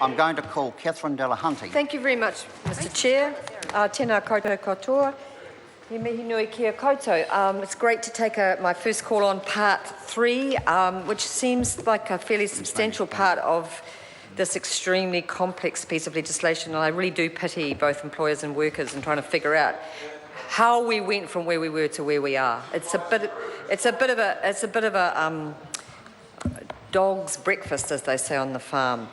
I'm going to call Catherine Delahunty. Thank you very much, Mr Chair. Tēnā koutou katoa. He mihi nui kia koutou. It's great to take my first call on part 3, which seems like a fairly substantial part of this extremely complex piece of legislation, and I really do pity both employers and workers in trying to figure out how we went from where we were to where we are. It's a bit of a dog's breakfast, as they say on the farm.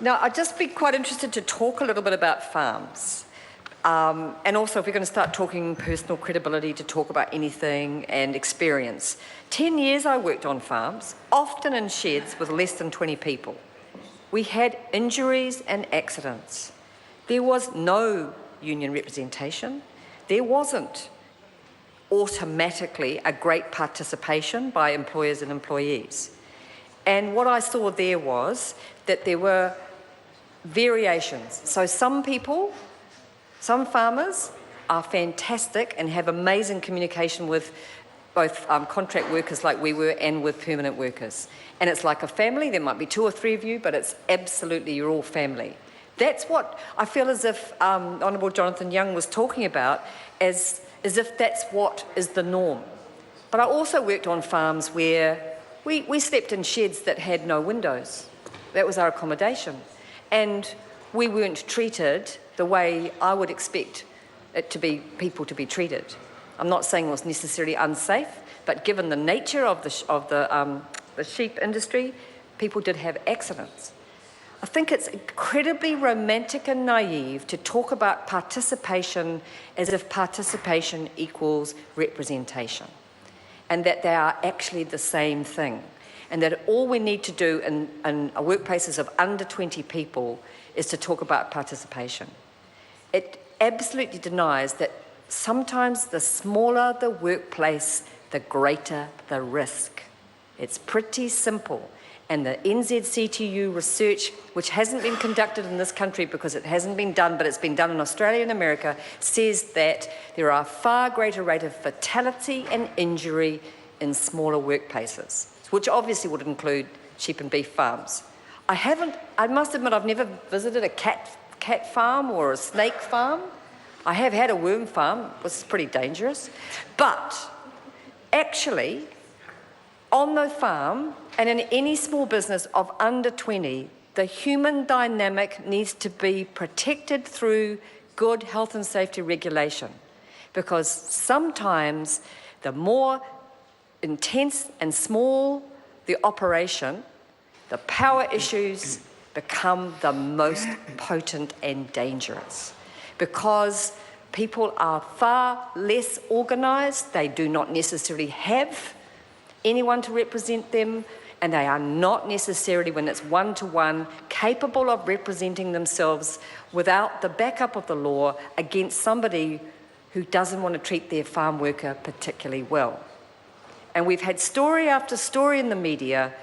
Now, I'd just be quite interested to talk a little bit about farms. And also, if we're going to start talking personal credibility, to talk about anything and experience. 10 years I worked on farms, often in sheds with less than 20 people. We had injuries and accidents. There was no union representation. There wasn't automatically a great participation by employers and employees. And what I saw there was that there were variations. So some people, some farmers are fantastic and have amazing communication with both contract workers like we were and with permanent workers. And it's like a family. There might be 2 or 3 of you, but it's absolutely, you're all family. That's what I feel as if Honourable Jonathan Young was talking about, as if that's what is the norm. But I also worked on farms where we slept in sheds that had no windows. That was our accommodation. And we weren't treated the way I would expect people to be treated. I'm not saying it was necessarily unsafe, but given the nature of the sheep industry, people did have accidents. I think it's incredibly romantic and naive to talk about participation as if participation equals representation, and that they are actually the same thing, and that all we need to do in workplaces of under 20 people is to talk about participation. It absolutely denies that sometimes the smaller the workplace, the greater the risk. It's pretty simple. And the NZCTU research, which hasn't been conducted in this country because it hasn't been done, but it's been done in Australia and America, says that there are a far greater rate of fatality and injury in smaller workplaces, which obviously would include sheep and beef farms. I must admit, I've never visited a cat farm or a snake farm. I have had a worm farm, which is pretty dangerous. But actually, on the farm and in any small business of under 20, the human dynamic needs to be protected through good health and safety regulation, because sometimes the more intense and small the operation, the power issues become the most potent and dangerous, because people are far less organised. They do not necessarily have anyone to represent them, and they are not necessarily, when it's one-to-one, capable of representing themselves without the backup of the law against somebody who doesn't want to treat their farm worker particularly well. And we've had story after story in the media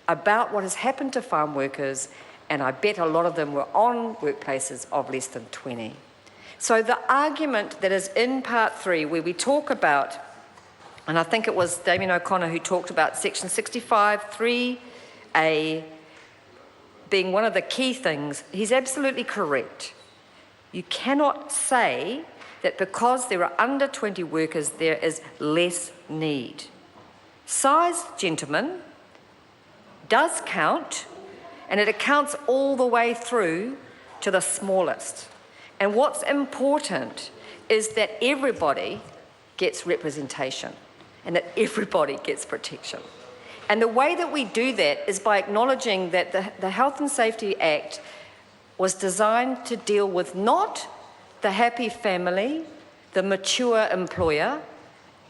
about what has happened to farm workers, and I bet a lot of them were on workplaces of less than 20. So the argument that is in part 3, where we talk about, and I think it was Damien O'Connor who talked about section 65(3)(a) being one of the key things, he's absolutely correct. You cannot say that because there are under 20 workers, there is less need. Size, gentlemen, does count, and it accounts all the way through to the smallest. And what's important is that everybody gets representation and that everybody gets protection. And the way that we do that is by acknowledging that the Health and Safety Act was designed to deal with not the happy family, the mature employer,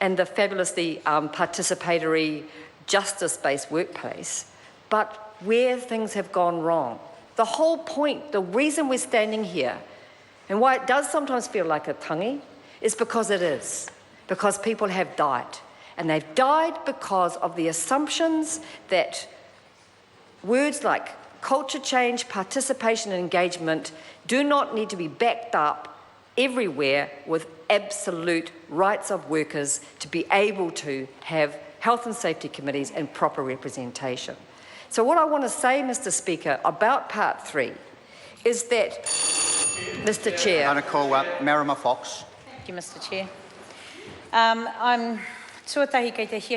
and the fabulously participatory, justice-based workplace, but where things have gone wrong. The whole point, the reason we're standing here, and why it does sometimes feel like a tangi, is because it is. Because people have died. And they've died because of the assumptions that words like culture change, participation and engagement do not need to be backed up everywhere with absolute rights of workers to be able to have health and safety committees and proper representation. So what I want to say, Mr. Speaker, about part 3 is that, Mr Chair, Ana ko Marama Fox. Thank you, Mr Chair. I'm tuatahi kei te hia